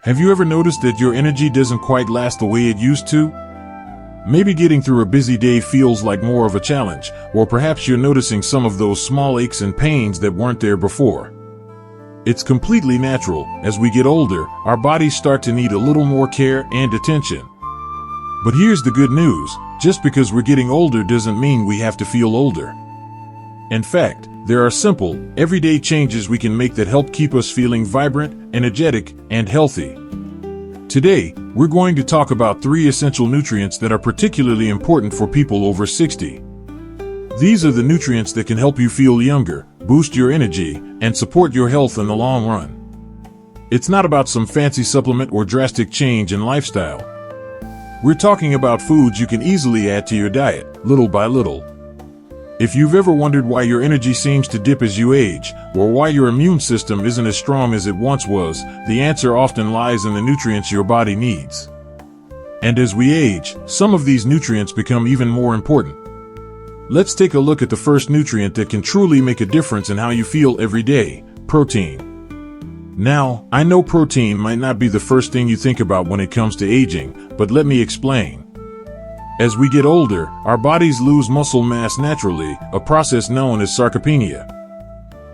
Have you ever noticed that your energy doesn't quite last the way it used to? Maybe getting through a busy day feels like more of a challenge, or perhaps you're noticing some of those small aches and pains that weren't there before. It's completely natural. As we get older, our bodies start to need a little more care and attention. But here's the good news. Just because we're getting older doesn't mean we have to feel older. In fact, there are simple, everyday changes we can make that help keep us feeling vibrant, energetic, and healthy. Today, we're going to talk about 3 essential nutrients that are particularly important for people over 60. These are the nutrients that can help you feel younger, boost your energy, and support your health in the long run. It's not about some fancy supplement or drastic change in lifestyle. We're talking about foods you can easily add to your diet, little by little. If you've ever wondered why your energy seems to dip as you age, or why your immune system isn't as strong as it once was, the answer often lies in the nutrients your body needs. And as we age, some of these nutrients become even more important. Let's take a look at the first nutrient that can truly make a difference in how you feel every day: protein. Now, I know protein might not be the first thing you think about when it comes to aging, but let me explain. As we get older, our bodies lose muscle mass naturally, a process known as sarcopenia.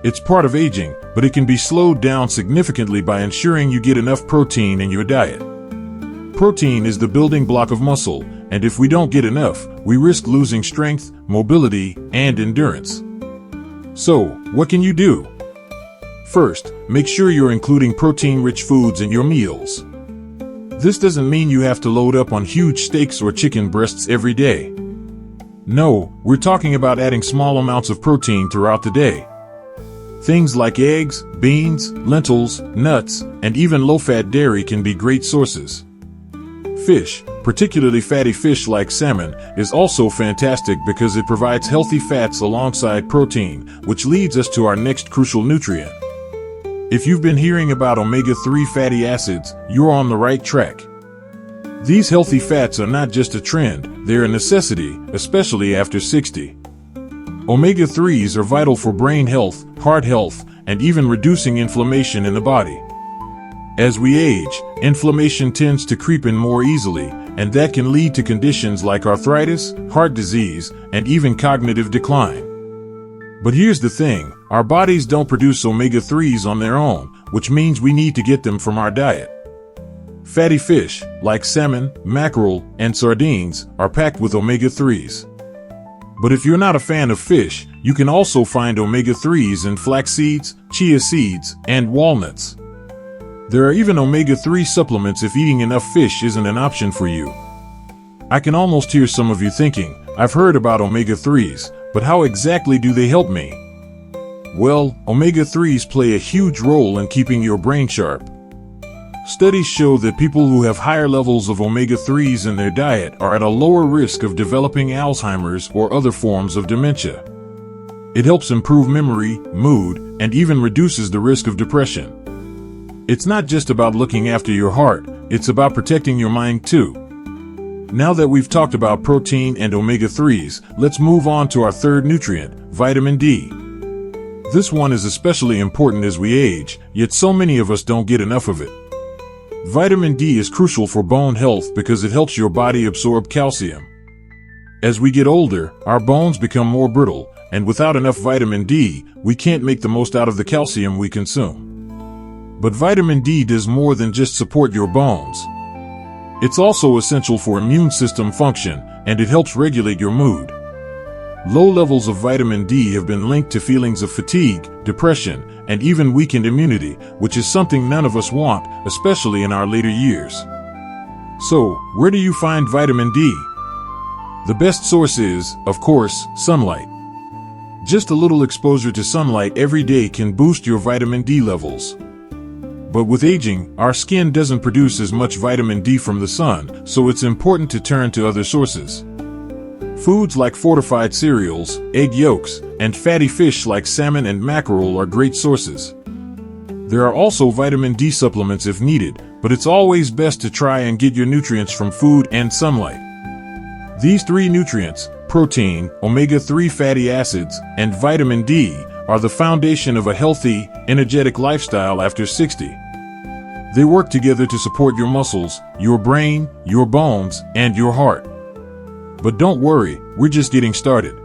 It's part of aging, but it can be slowed down significantly by ensuring you get enough protein in your diet. Protein is the building block of muscle, and if we don't get enough, we risk losing strength, mobility, and endurance. So, what can you do? First, make sure you're including protein-rich foods in your meals. This doesn't mean you have to load up on huge steaks or chicken breasts every day. No, we're talking about adding small amounts of protein throughout the day. Things like eggs, beans, lentils, nuts, and even low-fat dairy can be great sources. Fish, particularly fatty fish like salmon, is also fantastic because it provides healthy fats alongside protein, which leads us to our next crucial nutrient. If you've been hearing about omega-3 fatty acids, you're on the right track. These healthy fats are not just a trend, they're a necessity, especially after 60. Omega-3s are vital for brain health, heart health, and even reducing inflammation in the body. As we age, inflammation tends to creep in more easily, and that can lead to conditions like arthritis, heart disease, and even cognitive decline. But here's the thing, our bodies don't produce omega-3s on their own, which means we need to get them from our diet. Fatty fish, like salmon, mackerel, and sardines, are packed with omega-3s. But if you're not a fan of fish, you can also find omega-3s in flax seeds, chia seeds, and walnuts. There are even omega-3 supplements if eating enough fish isn't an option for you. I can almost hear some of you thinking, I've heard about omega-3s, but how exactly do they help me? Well, omega-3s play a huge role in keeping your brain sharp. Studies show that people who have higher levels of omega-3s in their diet are at a lower risk of developing Alzheimer's or other forms of dementia. It helps improve memory, mood, and even reduces the risk of depression. It's not just about looking after your heart, it's about protecting your mind too. Now that we've talked about protein and omega-3s, let's move on to our third nutrient, vitamin D. This one is especially important as we age, yet so many of us don't get enough of it. Vitamin D is crucial for bone health because it helps your body absorb calcium. As we get older, our bones become more brittle, and without enough vitamin D, we can't make the most out of the calcium we consume. But vitamin D does more than just support your bones. It's also essential for immune system function, and it helps regulate your mood. Low levels of vitamin D have been linked to feelings of fatigue, depression, and even weakened immunity, which is something none of us want, especially in our later years. So, where do you find vitamin D? The best source is, of course, sunlight. Just a little exposure to sunlight every day can boost your vitamin D levels. But with aging, our skin doesn't produce as much vitamin D from the sun, so it's important to turn to other sources. Foods like fortified cereals, egg yolks, and fatty fish like salmon and mackerel are great sources. There are also vitamin D supplements if needed, but it's always best to try and get your nutrients from food and sunlight. These 3 nutrients, protein, omega-3 fatty acids, and vitamin D, are the foundation of a healthy, energetic lifestyle after 60. They work together to support your muscles, your brain, your bones, and your heart. But don't worry, we're just getting started.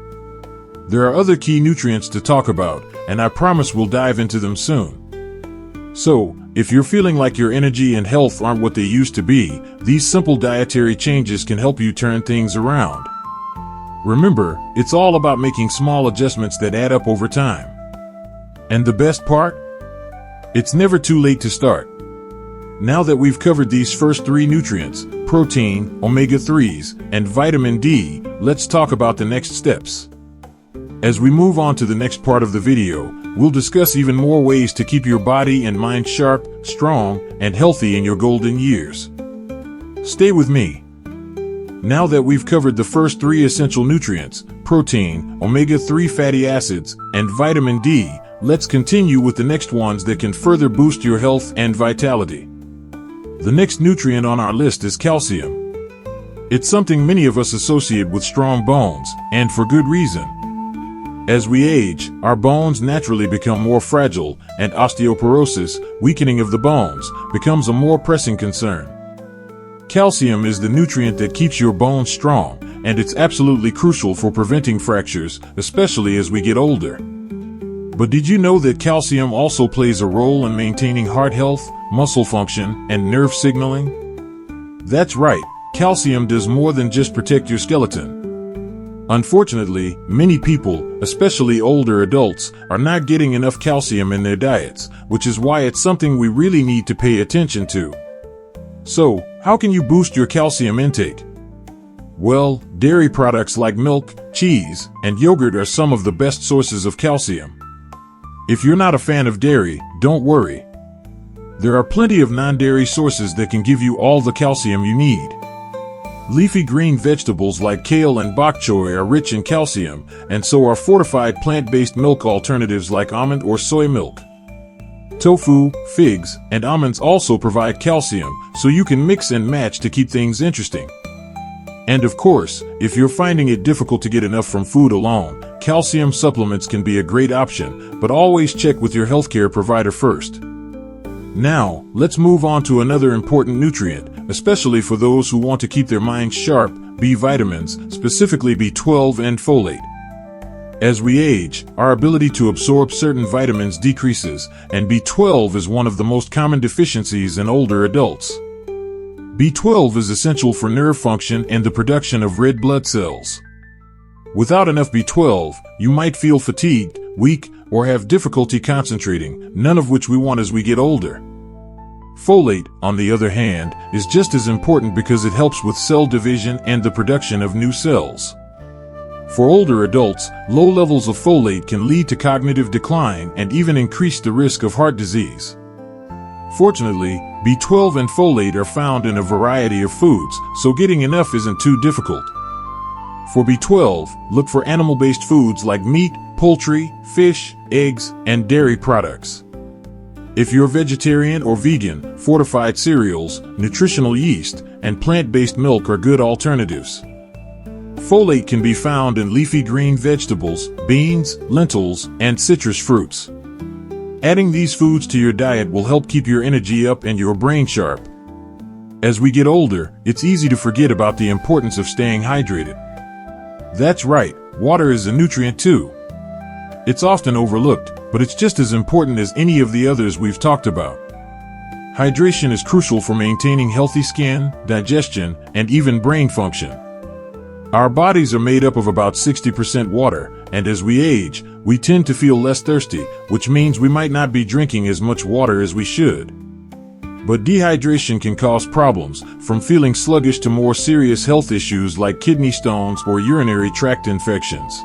There are other key nutrients to talk about, and I promise we'll dive into them soon. So, if you're feeling like your energy and health aren't what they used to be, these simple dietary changes can help you turn things around. Remember, it's all about making small adjustments that add up over time. And the best part? It's never too late to start. Now that we've covered these first three nutrients, protein, omega-3s, and vitamin D, let's talk about the next steps. As we move on to the next part of the video, we'll discuss even more ways to keep your body and mind sharp, strong, and healthy in your golden years. Stay with me. Now that we've covered the first three essential nutrients, protein, omega-3 fatty acids, and vitamin D, let's continue with the next ones that can further boost your health and vitality. The next nutrient on our list is calcium. It's something many of us associate with strong bones, and for good reason. As we age, our bones naturally become more fragile, and osteoporosis, weakening of the bones, becomes a more pressing concern. Calcium is the nutrient that keeps your bones strong, and it's absolutely crucial for preventing fractures, especially as we get older. But did you know that calcium also plays a role in maintaining heart health, muscle function, and nerve signaling? That's right, calcium does more than just protect your skeleton. Unfortunately, many people, especially older adults, are not getting enough calcium in their diets, which is why it's something we really need to pay attention to. So, how can you boost your calcium intake? Well, dairy products like milk, cheese, and yogurt are some of the best sources of calcium. If you're not a fan of dairy, don't worry. There are plenty of non-dairy sources that can give you all the calcium you need. Leafy green vegetables like kale and bok choy are rich in calcium, and so are fortified plant-based milk alternatives like almond or soy milk. Tofu, figs, and almonds also provide calcium, so you can mix and match to keep things interesting. And of course, if you're finding it difficult to get enough from food alone, calcium supplements can be a great option, but always check with your healthcare provider first. Now, let's move on to another important nutrient, especially for those who want to keep their minds sharp, B vitamins, specifically B12 and folate. As we age, our ability to absorb certain vitamins decreases, and B12 is one of the most common deficiencies in older adults. B12 is essential for nerve function and the production of red blood cells. Without enough B12, you might feel fatigued, weak, or have difficulty concentrating, none of which we want as we get older. Folate, on the other hand, is just as important because it helps with cell division and the production of new cells. For older adults, low levels of folate can lead to cognitive decline and even increase the risk of heart disease. Fortunately, B12 and folate are found in a variety of foods, so getting enough isn't too difficult. For B12, look for animal-based foods like meat, poultry, fish, eggs, and dairy products. If you're vegetarian or vegan, fortified cereals, nutritional yeast, and plant-based milk are good alternatives. Folate can be found in leafy green vegetables, beans, lentils, and citrus fruits. Adding these foods to your diet will help keep your energy up and your brain sharp. As we get older, it's easy to forget about the importance of staying hydrated. That's right, water is a nutrient too. It's often overlooked, but it's just as important as any of the others we've talked about. Hydration is crucial for maintaining healthy skin, digestion, and even brain function. Our bodies are made up of about 60% water, and as we age, we tend to feel less thirsty, which means we might not be drinking as much water as we should. But dehydration can cause problems, from feeling sluggish to more serious health issues like kidney stones or urinary tract infections.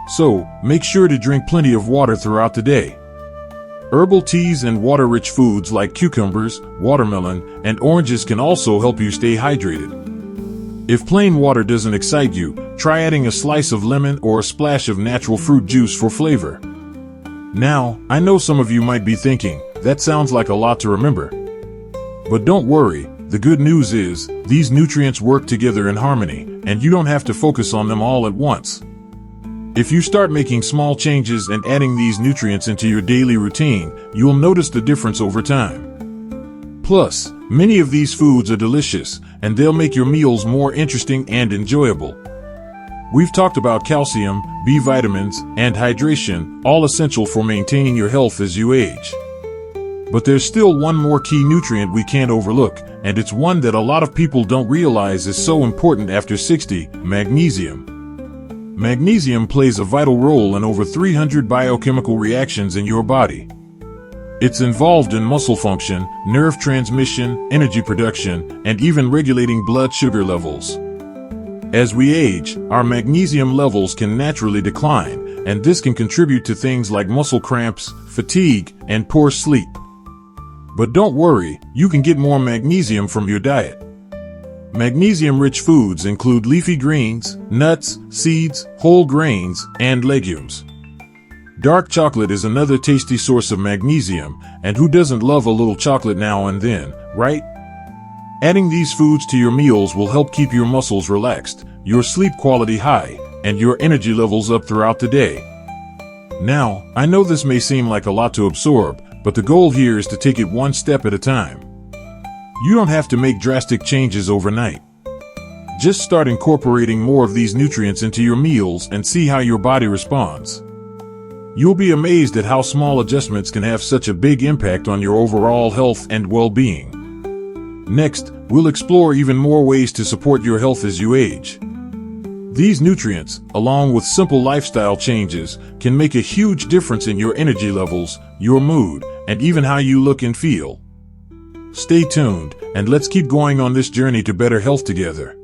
So, make sure to drink plenty of water throughout the day. Herbal teas and water-rich foods like cucumbers, watermelon, and oranges can also help you stay hydrated. If plain water doesn't excite you, try adding a slice of lemon or a splash of natural fruit juice for flavor. Now, I know some of you might be thinking, that sounds like a lot to remember. But don't worry, the good news is, these nutrients work together in harmony, and you don't have to focus on them all at once. If you start making small changes and adding these nutrients into your daily routine, you'll notice the difference over time. Plus, many of these foods are delicious, and they'll make your meals more interesting and enjoyable. We've talked about calcium, B vitamins, and hydration, all essential for maintaining your health as you age. But there's still one more key nutrient we can't overlook, and it's one that a lot of people don't realize is so important after 60, magnesium. Magnesium plays a vital role in over 300 biochemical reactions in your body. It's involved in muscle function, nerve transmission, energy production, and even regulating blood sugar levels. As we age, our magnesium levels can naturally decline, and this can contribute to things like muscle cramps, fatigue, and poor sleep. But don't worry, you can get more magnesium from your diet. Magnesium-rich foods include leafy greens, nuts, seeds, whole grains, and legumes. Dark chocolate is another tasty source of magnesium, and who doesn't love a little chocolate now and then, right? Adding these foods to your meals will help keep your muscles relaxed, your sleep quality high, and your energy levels up throughout the day. Now, I know this may seem like a lot to absorb, but the goal here is to take it one step at a time. You don't have to make drastic changes overnight. Just start incorporating more of these nutrients into your meals and see how your body responds. You'll be amazed at how small adjustments can have such a big impact on your overall health and well-being. Next, we'll explore even more ways to support your health as you age. These nutrients, along with simple lifestyle changes, can make a huge difference in your energy levels, your mood, and even how you look and feel. Stay tuned, and let's keep going on this journey to better health together.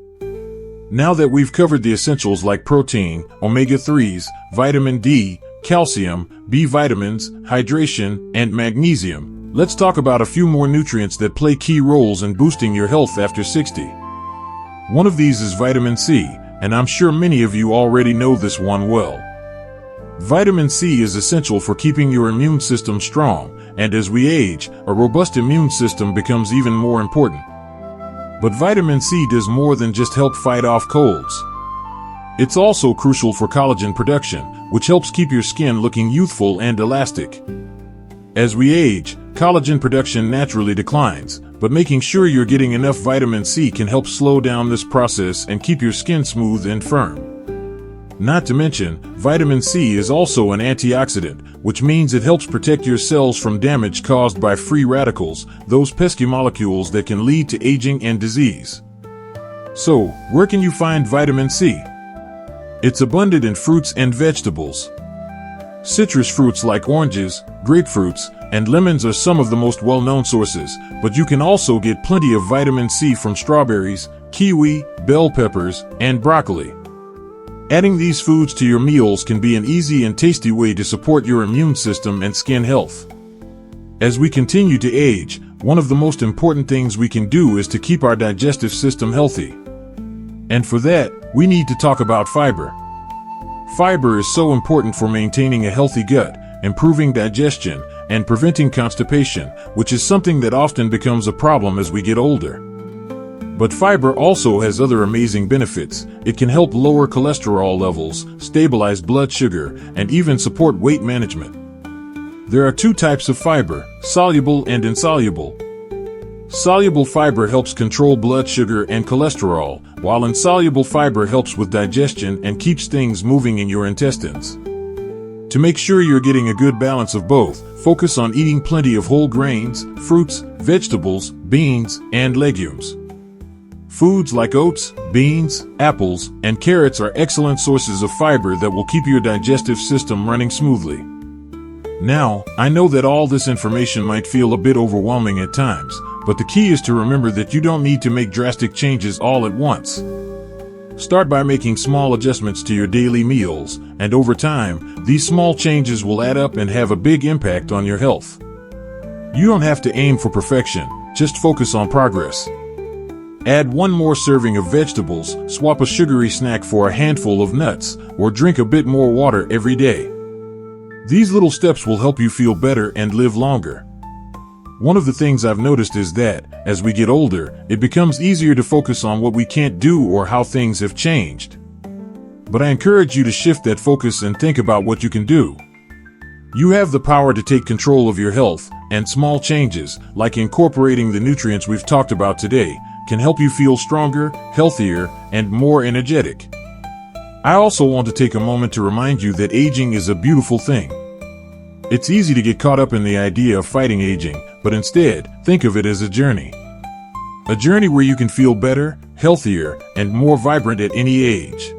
Now that we've covered the essentials like protein, omega-3s, vitamin D, calcium, B vitamins, hydration, and magnesium, let's talk about a few more nutrients that play key roles in boosting your health after 60. One of these is vitamin C, and I'm sure many of you already know this one well. Vitamin C is essential for keeping your immune system strong, and as we age, a robust immune system becomes even more important. But vitamin C does more than just help fight off colds. It's also crucial for collagen production, which helps keep your skin looking youthful and elastic. As we age, collagen production naturally declines, but making sure you're getting enough vitamin C can help slow down this process and keep your skin smooth and firm. Not to mention, vitamin C is also an antioxidant, which means it helps protect your cells from damage caused by free radicals, those pesky molecules that can lead to aging and disease. So, where can you find vitamin C? It's abundant in fruits and vegetables. Citrus fruits like oranges, grapefruits, and lemons are some of the most well-known sources, but you can also get plenty of vitamin C from strawberries, kiwi, bell peppers, and broccoli. Adding these foods to your meals can be an easy and tasty way to support your immune system and skin health. As we continue to age, one of the most important things we can do is to keep our digestive system healthy. And for that, we need to talk about fiber. Fiber is so important for maintaining a healthy gut, improving digestion, and preventing constipation, which is something that often becomes a problem as we get older. But fiber also has other amazing benefits. It can help lower cholesterol levels, stabilize blood sugar, and even support weight management. There are two types of fiber, soluble and insoluble. Soluble fiber helps control blood sugar and cholesterol, while insoluble fiber helps with digestion and keeps things moving in your intestines. To make sure you're getting a good balance of both, focus on eating plenty of whole grains, fruits, vegetables, beans, and legumes. Foods like oats, beans, apples, and carrots are excellent sources of fiber that will keep your digestive system running smoothly. Now, I know that all this information might feel a bit overwhelming at times, but the key is to remember that you don't need to make drastic changes all at once. Start by making small adjustments to your daily meals, and over time, these small changes will add up and have a big impact on your health. You don't have to aim for perfection, just focus on progress. Add one more serving of vegetables, swap a sugary snack for a handful of nuts, or drink a bit more water every day. These little steps will help you feel better and live longer. One of the things I've noticed is that, as we get older, it becomes easier to focus on what we can't do or how things have changed. But I encourage you to shift that focus and think about what you can do. You have the power to take control of your health, and small changes, like incorporating the nutrients we've talked about today, can help you feel stronger, healthier, and more energetic. I also want to take a moment to remind you that aging is a beautiful thing. It's easy to get caught up in the idea of fighting aging, but instead, think of it as a journey. A journey where you can feel better, healthier, and more vibrant at any age.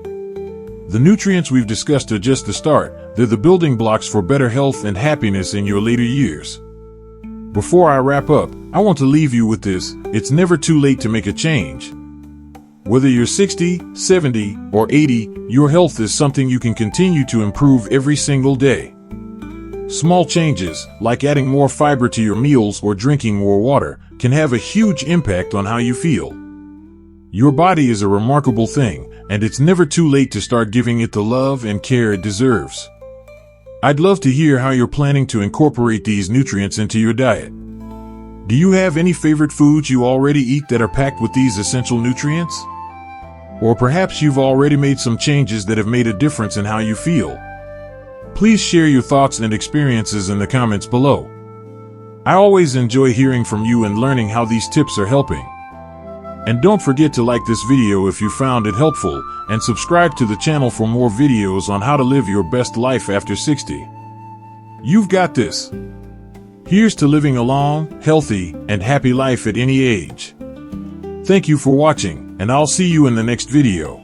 The nutrients we've discussed are just the start. They're the building blocks for better health and happiness in your later years. Before I wrap up, I want to leave you with this: it's never too late to make a change. Whether you're 60, 70, or 80, your health is something you can continue to improve every single day. Small changes, like adding more fiber to your meals or drinking more water, can have a huge impact on how you feel. Your body is a remarkable thing, and it's never too late to start giving it the love and care it deserves. I'd love to hear how you're planning to incorporate these nutrients into your diet. Do you have any favorite foods you already eat that are packed with these essential nutrients? Or perhaps you've already made some changes that have made a difference in how you feel. Please share your thoughts and experiences in the comments below. I always enjoy hearing from you and learning how these tips are helping. And don't forget to like this video if you found it helpful, and subscribe to the channel for more videos on how to live your best life after 60. You've got this. Here's to living a long, healthy, and happy life at any age. Thank you for watching, and I'll see you in the next video.